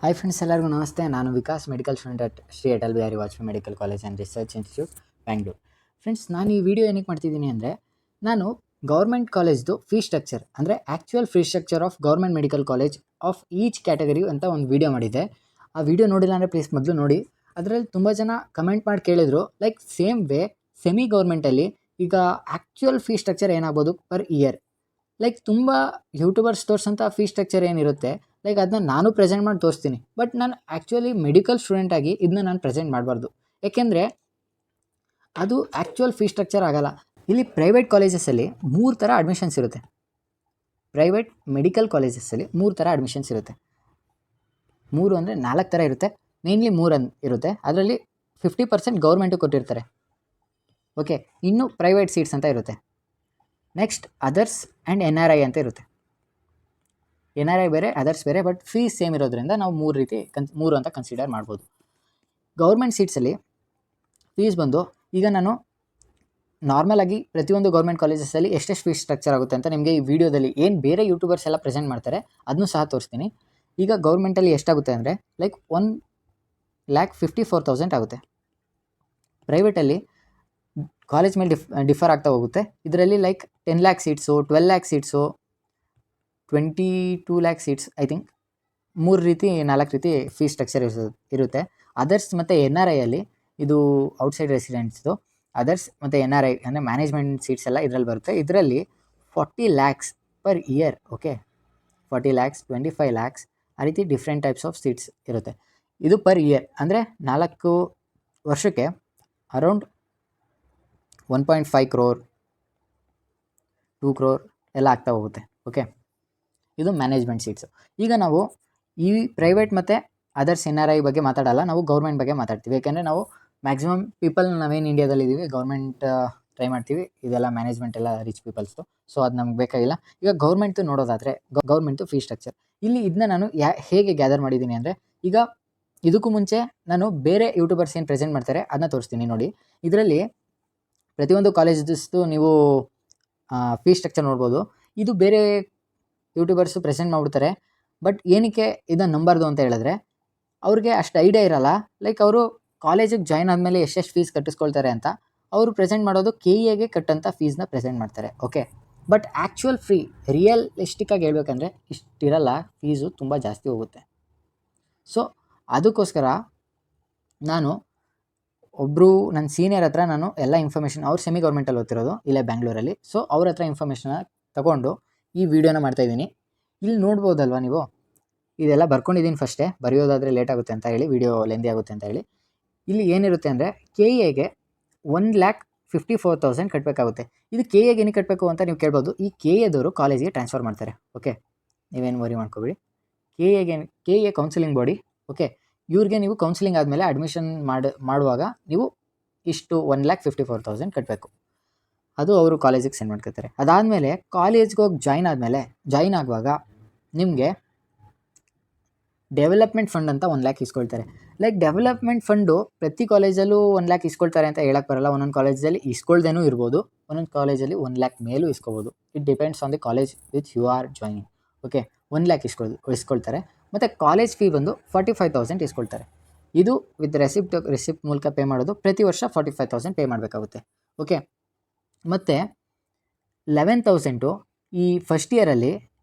Hi friends, ಎಲ್ಲರಿಗೂ ನಮಸ್ತೆ. ನಾನು Vikas, medical student at Shri Atal Bihari Vajpayee medical college and research institute, Bangalore. Friends, ನಾನು ಈ ವಿಡಿಯೋ ಏನಕ್ಕೆ ಮಾಡ್ತಿದ್ದೀನಿ ಅಂದರೆ, ನಾನು ಗೌರ್ಮೆಂಟ್ ಕಾಲೇಜ್ದು ಫೀ ಸ್ಟ್ರಕ್ಚರ್ ಅಂದರೆ actual fee structure of government medical college of each category ಅಂತ ಒಂದು ವಿಡಿಯೋ ಮಾಡಿದ್ದೆ. ಆ ವಿಡಿಯೋ ನೋಡಿಲ್ಲ ಅಂದರೆ ಪ್ಲೀಸ್ ಮೊದಲು ನೋಡಿ. ಅದರಲ್ಲಿ ತುಂಬ ಜನ ಕಮೆಂಟ್ ಮಾಡಿ ಕೇಳಿದರು, ಲೈಕ್ ಸೇಮ್ ವೇ ಸೆಮಿ ಗೌರ್ಮೆಂಟಲ್ಲಿ ಈಗ ಆ್ಯಕ್ಚುಯಲ್ ಫೀ ಸ್ಟ್ರಕ್ಚರ್ ಏನಾಗ್ಬೋದು ಪರ್ ಇಯರ್. ಲೈಕ್ ತುಂಬ ಯೂಟ್ಯೂಬರ್ಸ್ ತೋರಿಸೋಂಥ ಫೀ ಸ್ಟ್ರಕ್ಚರ್ ಏನಿರುತ್ತೆ, ಲೈಕ್ ಅದನ್ನ ನಾನು ಪ್ರೆಸೆಂಟ್ ಮಾಡಿ ತೋರಿಸ್ತೀನಿ. ಬಟ್ ನಾನು ಆ್ಯಕ್ಚುಲಿ ಮೆಡಿಕಲ್ ಸ್ಟೂಡೆಂಟಾಗಿ ಇದನ್ನ ನಾನು ಪ್ರೆಸೆಂಟ್ ಮಾಡಬಾರ್ದು. ಏಕೆಂದರೆ ಅದು ಆ್ಯಕ್ಚುಯಲ್ ಫೀ ಸ್ಟ್ರಕ್ಚರ್ ಆಗೋಲ್ಲ. ಇಲ್ಲಿ ಪ್ರೈವೇಟ್ ಕಾಲೇಜಸಲ್ಲಿ 3 ಥರ ಅಡ್ಮಿಷನ್ಸ್ ಇರುತ್ತೆ. ಪ್ರೈವೇಟ್ ಮೆಡಿಕಲ್ ಕಾಲೇಜಸಲ್ಲಿ 3 ಥರ ಅಡ್ಮಿಷನ್ಸ್ ಇರುತ್ತೆ. 3 ಅಂದರೆ 4 ಥರ ಇರುತ್ತೆ. ಮೇನ್ಲಿ 3 ಇರುತ್ತೆ. ಅದರಲ್ಲಿ 50% ಗೌರ್ಮೆಂಟು ಕೊಟ್ಟಿರ್ತಾರೆ. ಓಕೆ, ಇನ್ನು ಪ್ರೈವೇಟ್ ಸೀಟ್ಸ್ ಅಂತ ಇರುತ್ತೆ. ನೆಕ್ಸ್ಟ್ ಅದರ್ಸ್ ಆ್ಯಂಡ್ NRI ಅಂತ ಇರುತ್ತೆ. NRI ಬೇರೆ, ಅದರ್ಸ್ ಬೇರೆ, ಬಟ್ ಫೀಸ್ ಸೇಮ್ ಇರೋದ್ರಿಂದ ನಾವು 3 ಅಂತ ಕನ್ಸಿಡರ್ ಮಾಡ್ಬೋದು. ಗೌರ್ಮೆಂಟ್ ಸೀಟ್ಸಲ್ಲಿ ಫೀಸ್ ಬಂದು, ಈಗ ನಾನು ನಾರ್ಮಲಾಗಿ ಪ್ರತಿಯೊಂದು ಗೌರ್ಮೆಂಟ್ ಕಾಲೇಜಸಲ್ಲಿ ಎಷ್ಟೆಷ್ಟು ಫೀಸ್ ಸ್ಟ್ರಕ್ಚರ್ ಆಗುತ್ತೆ ಅಂತ ನಿಮಗೆ ಈ ವಿಡಿಯೋದಲ್ಲಿ ಏನು ಬೇರೆ ಯೂಟ್ಯೂಬರ್ಸ್ ಎಲ್ಲ ಪ್ರೆಸೆಂಟ್ ಮಾಡ್ತಾರೆ ಅದನ್ನು ಸಹ ತೋರಿಸ್ತೀನಿ. ಈಗ ಗೌರ್ಮೆಂಟಲ್ಲಿ ಎಷ್ಟಾಗುತ್ತೆ ಅಂದರೆ ಲೈಕ್ 1,54,000 ಆಗುತ್ತೆ. ಪ್ರೈವೇಟಲ್ಲಿ ಕಾಲೇಜ್ ಮೇಲೆ ಡಿಫರ್ ಆಗ್ತಾ ಹೋಗುತ್ತೆ. ಇದರಲ್ಲಿ like 10 lac seats, 12 lac seats, 22 lac seats, I think 4 ರೀತಿ ಫೀಸ್ ಸ್ಟ್ರಕ್ಚರ್ ಇರುತ್ತೆ. ಅದರ್ಸ್ ಮತ್ತು NRI ಅಲ್ಲಿ ಇದು ಔಟ್ಸೈಡ್ ರೆಸಿಡೆಂಟ್ಸ್ದು ಅದರ್ಸ್ ಮತ್ತು NRI ಅಂದರೆ ಮ್ಯಾನೇಜ್ಮೆಂಟ್ ಸೀಟ್ಸ್ ಎಲ್ಲ ಇದರಲ್ಲಿ ಬರುತ್ತೆ. ಇದರಲ್ಲಿ 40 lakhs per year. Okay, 40 lakhs, 25 lakhs, ಆ ರೀತಿ ಡಿಫ್ರೆಂಟ್ ಟೈಪ್ಸ್ ಆಫ್ ಸೀಟ್ಸ್ ಇರುತ್ತೆ. ಇದು ಪರ್ ಇಯರ್ ಅಂದರೆ 4 ವರ್ಷಕ್ಕೆ ಅರೌಂಡ್ 1.5 crore, 2 crore ಎಲ್ಲ ಆಗ್ತಾ ಹೋಗುತ್ತೆ. ಓಕೆ, ಇದು ಮ್ಯಾನೇಜ್ಮೆಂಟ್ ಸೀಟ್ಸು. ಈಗ ನಾವು ಈ ಪ್ರೈವೇಟ್ ಮತ್ತು ಅದರ್ಸ್ NRI ಬಗ್ಗೆ ಮಾತಾಡಲ್ಲ, ನಾವು ಗೌರ್ಮೆಂಟ್ ಬಗ್ಗೆ ಮಾತಾಡ್ತೀವಿ. ಯಾಕೆಂದರೆ ನಾವು ಮ್ಯಾಕ್ಸಿಮಮ್ ಪೀಪಲ್ ನಾವೇನು ಇಂಡಿಯಾದಲ್ಲಿ ಇದ್ದೀವಿ ಗೌರ್ಮೆಂಟ್ ಟ್ರೈ ಮಾಡ್ತೀವಿ. ಇದೆಲ್ಲ ಮ್ಯಾನೇಜ್ಮೆಂಟ್ ಎಲ್ಲ ರಿಚ್ ಪೀಪಲ್ಸ್ದು, ಸೊ ಅದು ನಮ್ಗೆ ಬೇಕಾಗಿಲ್ಲ. ಈಗ ಗೌರ್ಮೆಂಟ್ದು ನೋಡೋದಾದರೆ ಗೌರ್ಮೆಂಟ್ದು ಫೀ ಸ್ಟ್ರಕ್ಚರ್ ಇಲ್ಲಿ ಇದನ್ನ ನಾನು ಹೇಗೆ ಗ್ಯಾದರ್ ಮಾಡಿದ್ದೀನಿ ಅಂದರೆ, ಈಗ ಇದಕ್ಕೂ ಮುಂಚೆ ನಾನು ಬೇರೆ ಯೂಟ್ಯೂಬರ್ಸ್ ಏನು ಪ್ರೆಸೆಂಟ್ ಮಾಡ್ತಾರೆ ಅದನ್ನ ತೋರಿಸ್ತೀನಿ ನೋಡಿ. ಇದರಲ್ಲಿ ಪ್ರತಿಯೊಂದು ಕಾಲೇಜಸ್ದು ನೀವು ಫೀ ಸ್ಟ್ರಕ್ಚರ್ ನೋಡ್ಬೋದು. ಇದು ಬೇರೆ ಯೂಟ್ಯೂಬರ್ಸು ಪ್ರೆಸೆಂಟ್ ಮಾಡಿಬಿಡ್ತಾರೆ. ಬಟ್ ಏನಕ್ಕೆ ಇದನ್ನು ನಂಬಾರ್ದು ಅಂತ ಹೇಳಿದ್ರೆ, ಅವ್ರಿಗೆ ಅಷ್ಟು ಐಡಿಯಾ ಇರೋಲ್ಲ. ಲೈಕ್ ಅವರು ಕಾಲೇಜಿಗೆ ಜಾಯ್ನ್ ಆದಮೇಲೆ ಎಷ್ಟೆಷ್ಟು ಫೀಸ್ ಕಟ್ಟಿಸ್ಕೊಳ್ತಾರೆ ಅಂತ ಅವರು ಪ್ರೆಸೆಂಟ್ ಮಾಡೋದು KEAಗೆ ಕಟ್ಟಂಥ ಫೀಸ್ನ ಪ್ರೆಸೆಂಟ್ ಮಾಡ್ತಾರೆ. ಓಕೆ, ಬಟ್ ಆ್ಯಕ್ಚುಯಲ್ ರಿಯಲಿಸ್ಟಿಕ್ಕಾಗಿ ಹೇಳ್ಬೇಕಂದ್ರೆ ಇಷ್ಟಿರಲ್ಲ, ಫೀಸು ತುಂಬ ಜಾಸ್ತಿ ಹೋಗುತ್ತೆ. ಸೊ ಅದಕ್ಕೋಸ್ಕರ ನಾನು ಒಬ್ಬರು ನನ್ನ ಸೀನಿಯರ್ ಹತ್ರ ನಾನು ಎಲ್ಲ ಇನ್ಫಾರ್ಮೇಷನ್, ಅವ್ರು ಸೆಮಿ ಗೌರ್ಮೆಂಟಲ್ಲಿ ಓದ್ತಿರೋದು ಇಲ್ಲೇ ಬ್ಯಾಂಗ್ಳೂರಲ್ಲಿ, ಸೊ ಅವ್ರ ಹತ್ರ ಇನ್ಫಾರ್ಮೇಷನ್ನ ತಗೊಂಡು ಈ ವಿಡಿಯೋನ ಮಾಡ್ತಾಯಿದ್ದೀನಿ. ಇಲ್ಲಿ ನೋಡ್ಬೋದಲ್ವ ನೀವು, ಇದೆಲ್ಲ ಬರ್ಕೊಂಡಿದ್ದೀನಿ ಫಸ್ಟೇ, ಬರೆಯೋದಾದರೆ ಲೇಟ್ ಆಗುತ್ತೆ ಅಂತ ಹೇಳಿ, ವಿಡಿಯೋ ಲೆಂದಿ ಆಗುತ್ತೆ ಅಂತ ಹೇಳಿ. ಇಲ್ಲಿ ಏನಿರುತ್ತೆ ಅಂದರೆ KEAಗೆ 1,54,000 ಕಟ್ಟಬೇಕಾಗುತ್ತೆ. ಇದು KEAಗೆ ಏನಕ್ಕೆ ಕಟ್ಟಬೇಕು ಅಂತ ನೀವು ಕೇಳ್ಬೋದು. ಈ KEAದವರು ಕಾಲೇಜಿಗೆ ಟ್ರಾನ್ಸ್ಫರ್ ಮಾಡ್ತಾರೆ. ಓಕೆ, ನೀವೇನು ವರಿ ಮಾಡ್ಕೊಬೇಡಿ. KEA counselling body. ಓಕೆ, ಇವ್ರಿಗೆ ನೀವು ಕೌನ್ಸಿಲಿಂಗ್ ಆದಮೇಲೆ ಅಡ್ಮಿಷನ್ ಮಾಡುವಾಗ ನೀವು ಇಷ್ಟು 1,54,000 ಕಟ್ಟಬೇಕು. ಅದು ಅವರು ಕಾಲೇಜಿಗೆ ಸೆಂಡ್ ಮಾಡ್ಕೊತಾರೆ. ಅದಾದಮೇಲೆ ಕಾಲೇಜ್ಗೆ ಹೋಗಿ ಜಾಯ್ನ್ ಆಗುವಾಗ ನಿಮಗೆ ಡೆವಲಪ್ಮೆಂಟ್ ಫಂಡ್ ಅಂತ 1 ಲ್ಯಾಕ್ ಇಸ್ಕೊಳ್ತಾರೆ. ಲೈಕ್ ಡೆವಲಪ್ಮೆಂಟ್ ಫಂಡು ಪ್ರತಿ ಕಾಲೇಜಲ್ಲೂ 1 ಲ್ಯಾಕ್ ಇಸ್ಕೊಳ್ತಾರೆ ಅಂತ ಹೇಳಕ್ಕೆ ಬರಲ್ಲ. ಒಂದೊಂದು ಕಾಲೇಜಲ್ಲಿ ಇಸ್ಕೊಳ್ದೇನೂ ಇರ್ಬೋದು, ಒಂದೊಂದು ಕಾಲೇಜಲ್ಲಿ 1 ಲ್ಯಾಕ್ ಮೇಲೂ ಇಸ್ಕೋಬೋದು. It depends on the college which you are joining. Okay, 1 lakh ಇಸ್ಕೊಳ್ತಾರೆ. ಮತ್ತು ಕಾಲೇಜ್ ಫೀ ಬಂದು 45,000 ಇಸ್ಕೊಳ್ತಾರೆ. ಇದು ವಿತ್ ರೆಸಿಪ್ಟ್ ಮೂಲಕ ಪೇ ಮಾಡೋದು. ಪ್ರತಿ ವರ್ಷ 45,000 ಪೇ ಮಾಡಬೇಕಾಗುತ್ತೆ. ಓಕೆ, ಮತ್ತು 11,000 ಈ ಫಸ್ಟ್ ಇಯರಲ್ಲಿ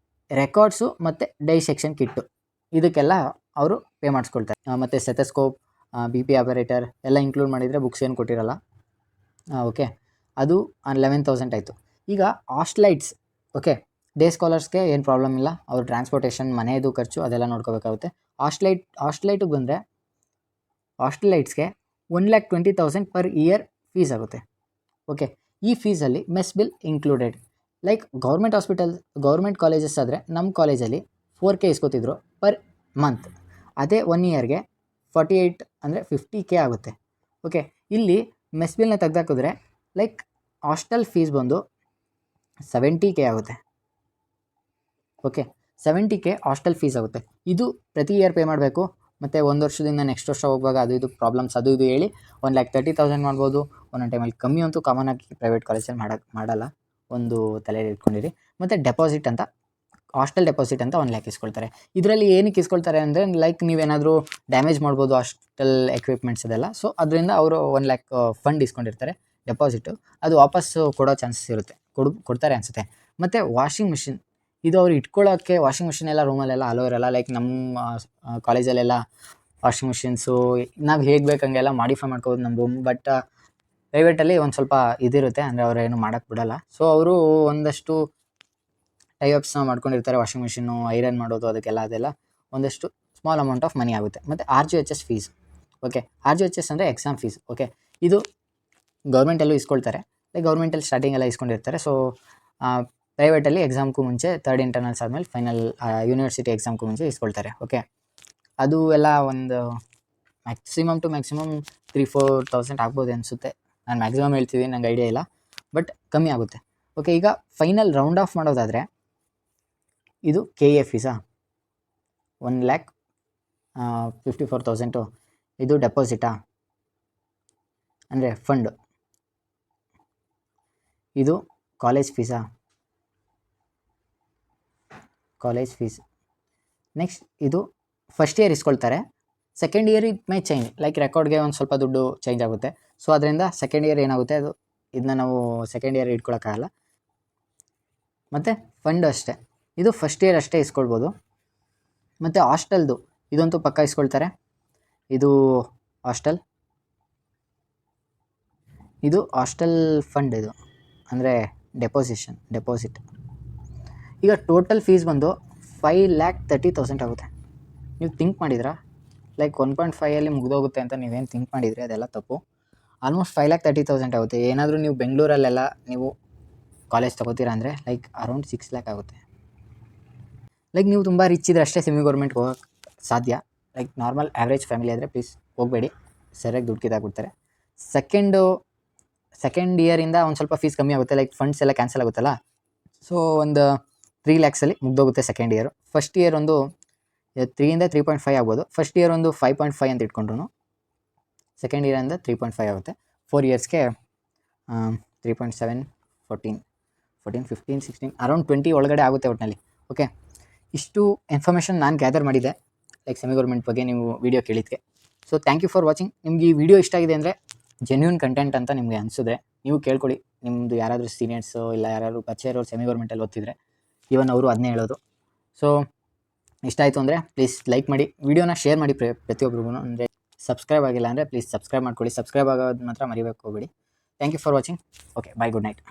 ರೆಕಾರ್ಡ್ಸು ಮತ್ತು ಡೈಸೆಕ್ಷನ್ ಕಿಟ್ಟು ಇದಕ್ಕೆಲ್ಲ ಅವರು ಪೇ ಮಾಡಿಸ್ಕೊಳ್ತಾರೆ. ಮತ್ತು ಸೆಥಸ್ಕೋಪ್, BP ಆಪರೇಟರ್ ಎಲ್ಲ ಇನ್ಕ್ಲೂಡ್ ಮಾಡಿದರೆ ಬುಕ್ಸ್ ಏನು ಕೊಟ್ಟಿರಲ್ಲ. ಓಕೆ, ಅದು 11,000 ಆಯಿತು. ಈಗ ಹಾಸ್ಟೆಲೈಟ್ಸ್, ಓಕೆ, ಡೇ ಸ್ಕಾಲರ್ಸ್ಗೆ ಏನು ಪ್ರಾಬ್ಲಮ್ ಇಲ್ಲ, ಅವ್ರ ಟ್ರಾನ್ಸ್ಪೋರ್ಟೇಷನ್, ಮನೆಯದು ಖರ್ಚು ಅದೆಲ್ಲ ನೋಡ್ಕೋಬೇಕಾಗುತ್ತೆ. ಹಾಸ್ಟೆಲೈಟಿಗೆ ಬಂದರೆ ಹಾಸ್ಟೆಲೈಟ್ಸ್ಗೆ 1,20,000 ಪರ್ ಇಯರ್ ಫೀಸ್ ಆಗುತ್ತೆ. ಓಕೆ, ಈ ಫೀಸಲ್ಲಿ mess bill included. Like government colleges ಆದರೆ ನಮ್ಮ ಕಾಲೇಜಲ್ಲಿ 4K ಇಸ್ಕೊತಿದ್ರು ಪರ್ ಮಂತ್. ಅದೇ 1 ಇಯರ್ಗೆ 48 ಅಂದರೆ 50K ಆಗುತ್ತೆ. ಓಕೆ, ಇಲ್ಲಿ ಮೆಸ್ ಬಿಲ್ನ ತೆಗೆದಾಕಿದ್ರೆ ಲೈಕ್ ಹಾಸ್ಟೆಲ್ ಫೀಸ್ ಬಂದು 70K ಆಗುತ್ತೆ. ಓಕೆ, 70K ಹಾಸ್ಟೆಲ್ ಫೀಸ್ ಆಗುತ್ತೆ. ಇದು ಪ್ರತಿ ಇಯರ್ ಪೇ ಮಾಡಬೇಕು. ಮತ್ತು 1 ವರ್ಷದಿಂದ ನೆಕ್ಸ್ಟ್ ವರ್ಷ ಹೋಗುವಾಗ ಅದು ಇದು ಪ್ರಾಬ್ಲಮ್ಸ್ ಅದು ಇದು ಹೇಳಿ 1,30,000 ಮಾಡ್ಬೋದು. ಒಂದೊಂದು ಟೈಮಲ್ಲಿ ಕಮ್ಮಿ ಅಂತೂ ಕಾಮನ್ ಆಗಿ ಪ್ರೈವೇಟ್ ಕಾಲೇಜಲ್ಲಿ ಮಾಡಲ್ಲ, ಒಂದು ತಲೆಯಲ್ಲಿ ಇಟ್ಕೊಂಡಿರಿ. ಮತ್ತು ಡೆಪಾಸಿಟ್ ಅಂತ ಹಾಸ್ಟೆಲ್ ಡೆಪಾಸಿಟ್ ಅಂತ 1 ಲ್ಯಾಕ್ ಇಸ್ಕೊಳ್ತಾರೆ. ಇದರಲ್ಲಿ ಏನಕ್ಕೆ ಇಸ್ಕೊಳ್ತಾರೆ ಅಂದರೆ ಲೈಕ್ ನೀವೇನಾದರೂ ಡ್ಯಾಮೇಜ್ ಮಾಡ್ಬೋದು ಹಾಸ್ಟೆಲ್ ಎಕ್ವಿಪ್ಮೆಂಟ್ಸ್ ಅದೆಲ್ಲ. ಸೊ ಅದರಿಂದ ಅವರು 1 ಲ್ಯಾಕ್ ಫಂಡ್ ಇಸ್ಕೊಂಡಿರ್ತಾರೆ ಡೆಪಾಸಿಟು. ಅದು ವಾಪಸ್ಸು ಕೊಡೋ ಚಾನ್ಸಸ್ ಇರುತ್ತೆ, ಕೊಡ್ತಾರೆ ಅನಿಸುತ್ತೆ. ಮತ್ತು ವಾಷಿಂಗ್ ಮಿಷಿನ್, ಇದು ಅವ್ರು ಇಟ್ಕೊಳ್ಳೋಕ್ಕೆ ವಾಷಿಂಗ್ ಮಿಷಿನ್ ಎಲ್ಲ ರೂಮಲ್ಲೆಲ್ಲ ಅಲೋ ಇರಲ್ಲ. ಲೈಕ್ ನಮ್ಮ ಕಾಲೇಜಲ್ಲೆಲ್ಲ ವಾಷಿಂಗ್ ಮಿಷಿನ್ಸು ನಾವು ಹೇಗೆ ಬೇಕು ಹಂಗೆಲ್ಲ ಮಾಡಿಫೈ ಮಾಡ್ಕೋಬೋದು ನಮ್ಮ ರೂಮ್. ಬಟ್ ಪ್ರೈವೇಟಲ್ಲಿ ಒಂದು ಸ್ವಲ್ಪ ಇದಿರುತ್ತೆ, ಅಂದರೆ ಅವ್ರು ಏನು ಮಾಡೋಕ್ಕೆ ಬಿಡಲ್ಲ. ಸೊ ಅವರು ಒಂದಷ್ಟು ಟೈಅಪ್ಸ್ನ ಮಾಡ್ಕೊಂಡಿರ್ತಾರೆ. ವಾಷಿಂಗ್ ಮಿಷಿನ್ನು ಐರನ್ ಮಾಡೋದು ಅದಕ್ಕೆಲ್ಲ, ಅದೆಲ್ಲ ಒಂದಷ್ಟು ಸ್ಮಾಲ್ ಅಮೌಂಟ್ ಆಫ್ ಮನಿ ಆಗುತ್ತೆ. ಮತ್ತು RGHS ಫೀಸ್, ಓಕೆ, RGHS ಅಂದರೆ ಎಕ್ಸಾಮ್ ಫೀಸ್. ಓಕೆ, ಇದು ಗೌರ್ಮೆಂಟಲ್ಲೂ ಇಸ್ಕೊಳ್ತಾರೆ. ಲೈಕ್ ಗೌರ್ಮೆಂಟಲ್ಲಿ ಸ್ಟಾರ್ಟಿಂಗೆಲ್ಲ ಇಸ್ಕೊಂಡಿರ್ತಾರೆ. ಸೊ ಪ್ರೈವೇಟಲ್ಲಿ ಎಕ್ಸಾಮ್ಗೂ ಮುಂಚೆ 3rd ಇಂಟರ್ನಲ್ಸ್ ಆದಮೇಲೆ ಫೈನಲ್ ಯೂನಿವರ್ಸಿಟಿ ಎಕ್ಸಾಮ್ಗೂ ಮುಂಚೆ ಇಸ್ಕೊಳ್ತಾರೆ. ಓಕೆ, ಅದು ಎಲ್ಲ ಒಂದು ಮ್ಯಾಕ್ಸಿಮಮ್ ಟು ಮ್ಯಾಕ್ಸಿಮಮ್ 3,000-4,000 ಆಗ್ಬೋದು ಅನಿಸುತ್ತೆ. ನಾನು ಮ್ಯಾಕ್ಸಿಮಮ್ ಹೇಳ್ತಿದ್ದೀನಿ, ನಂಗೆ ಐಡಿಯಾ ಇಲ್ಲ, ಬಟ್ ಕಮ್ಮಿ ಆಗುತ್ತೆ. ಓಕೆ, ಈಗ ಫೈನಲ್ ರೌಂಡ್ ಆಫ್ ಮಾಡೋದಾದರೆ ಇದು KA ಫೀಸಾ 1,54,000 ಇದು ಡೆಪಾಸಿಟಾ ಅಂದರೆ ಫಂಡು. ಇದು ಕಾಲೇಜ್ ಫೀಸಾ, ಕಾಲೇಜ್ ಫೀಸ್. ನೆಕ್ಸ್ಟ್ ಇದು ಫಸ್ಟ್ ಇಯರ್ ಇಸ್ಕೊಳ್ತಾರೆ. Second year it may change, like ರೆಕಾರ್ಡ್ಗೆ ಒಂದು ಸ್ವಲ್ಪ ದುಡ್ಡು ಚೇಂಜ್ ಆಗುತ್ತೆ. ಸೊ ಅದರಿಂದ ಸೆಕೆಂಡ್ ಇಯರ್ ಏನಾಗುತ್ತೆ ಅದು ಇದನ್ನ ನಾವು ಸೆಕೆಂಡ್ ಇಯರ್ ಇಟ್ಕೊಳಕ್ಕಾಗಲ್ಲ. ಮತ್ತು ಫಂಡ್ ಅಷ್ಟೇ, ಇದು ಫಸ್ಟ್ ಇಯರ್ ಅಷ್ಟೇ ಇಸ್ಕೊಳ್ಬೋದು. ಮತ್ತು ಹಾಸ್ಟೆಲ್ದು ಇದಂತೂ ಪಕ್ಕ ಇಸ್ಕೊಳ್ತಾರೆ. ಇದು ಹಾಸ್ಟೆಲ್, ಇದು ಹಾಸ್ಟೆಲ್ ಫಂಡ್, ಇದು ಅಂದರೆ ಡೆಪಾಸಿಟ್. ಈಗ ಟೋಟಲ್ ಫೀಸ್ ಬಂದು 5,30,000 ಆಗುತ್ತೆ. ನೀವು ಥಿಂಕ್ ಮಾಡಿದ್ರಾ? ಲೈಕ್ 1.5 ಮುಗಿದೋಗುತ್ತೆ ಅಂತ ನೀವೇನು ಥಿಂಕ್ ಮಾಡಿದ್ರಿ, ಅದೆಲ್ಲ ತಪ್ಪು. ಆಲ್ಮೋಸ್ಟ್ 5,30,000 ಆಗುತ್ತೆ. ಏನಾದರೂ ನೀವು ಬೆಂಗಳೂರಲ್ಲೆಲ್ಲ ನೀವು ಕಾಲೇಜ್ ತೊಗೋತೀರಾ ಅಂದರೆ ಲೈಕ್ ಅರೌಂಡ್ 6 ಲ್ಯಾಕ್ ಆಗುತ್ತೆ. ಲೈಕ್ ನೀವು ತುಂಬ ರಿಚ್ ಇದ್ರೆ ಅಷ್ಟೇ ಸೆಮಿ ಗೌರ್ಮೆಂಟ್ಗೆ ಹೋಗೋಕ್ಕೆ ಸಾಧ್ಯ. ಲೈಕ್ ನಾರ್ಮಲ್ ಆ್ಯಾವ್ರೇಜ್ ಫ್ಯಾಮಿಲಿ ಆದರೆ ಪ್ಲೀಸ್ ಹೋಗಬೇಡಿ, ಸರಿಯಾಗಿ ದುಡ್ಡು ಕಿತ್ತಾಕ್ಬಿಡ್ತಾರೆ. ಸೆಕೆಂಡ್ ಇಯರಿಂದ ಒಂದು ಸ್ವಲ್ಪ ಫೀಸ್ ಕಮ್ಮಿ ಆಗುತ್ತೆ, ಲೈಕ್ ಫಂಡ್ಸ್ ಎಲ್ಲ ಕ್ಯಾನ್ಸಲ್ ಆಗುತ್ತಲ್ಲ. ಸೊ ಒಂದು 3 ಲ್ಯಾಕ್ಸಲ್ಲಿ ಮುಗ್ದೋಗುತ್ತೆ ಸೆಕೆಂಡ್ ಇಯರು. ಫಸ್ಟ್ ಇಯರ್ ಒಂದು 3 to 3.5 ಆಗ್ಬೋದು. ಫಸ್ಟ್ ಇಯರ್ ಒಂದು 5.5 ಅಂತ ಇಟ್ಕೊಂಡ್ರು, ಸೆಕೆಂಡ್ ಇಯರಿಂದ 3.5 ಆಗುತ್ತೆ. 4 ಇಯರ್ಸ್ಗೆ 3.7, 14, 15, 16 ಅರೌಂಡ್ 20 ಒಳಗಡೆ ಆಗುತ್ತೆ ಒಟ್ಟಿನಲ್ಲಿ. ಓಕೆ, ಇಷ್ಟು ಇನ್ಫಾರ್ಮೇಷನ್ ನಾನು ಗ್ಯಾದರ್ ಮಾಡಿದ್ದೆ ಲೈಕ್ ಸೆಮಿ ಗೌರ್ಮೆಂಟ್ ಬಗ್ಗೆ ನೀವು ವೀಡಿಯೋ ಕೇಳಿದ್ಕೆ. So thank you for watching. ನಿಮ್ಗೆ ಈ ವಿಡಿಯೋ ಇಷ್ಟ ಆಗಿದೆ ಅಂದರೆ ಜೆನ್ಯೂನ್ ಕಂಟೆಂಟ್ ಅಂತ ನಿಮಗೆ ಅನಿಸಿದ್ರೆ ನೀವು ಕೇಳ್ಕೊಳ್ಳಿ. ನಿಮ್ಮದು ಯಾರಾದರೂ ಸೀನಿಯರ್ಸು ಇಲ್ಲ ಯಾರಾದರೂ ಪರಿಚಯ ಇರೋರು ಸೆಮಿ ಗೌರ್ಮೆಂಟಲ್ಲಿ ಓದ್ತಿದ್ರೆ ಈವನ್ ಅವರು ಅದನ್ನೇ ಹೇಳೋದು. ಸೊ ಇಷ್ಟ ಆಯಿತು ಅಂದರೆ ಪ್ಲೀಸ್ ಲೈಕ್ ಮಾಡಿ, ವಿಡಿಯೋನ ಶೇರ್ ಮಾಡಿ ಪ್ರತಿಯೊಬ್ಬರಿಗೂ. ಅಂದರೆ ಸಬ್ಸ್ಕ್ರೈಬ್ ಆಗಿಲ್ಲ ಅಂದರೆ ಪ್ಲೀಸ್ ಸಬ್ಸ್ಕ್ರೈಬ್ ಮಾಡ್ಕೊಳ್ಳಿ. ಸಬ್ಸ್ಕ್ರೈಬ್ ಆಗೋದು ಮಾತ್ರ ಮರಿಬೇಕು ಹೋಗಬೇಡಿ. Thank you for watching. Okay, bye, good night.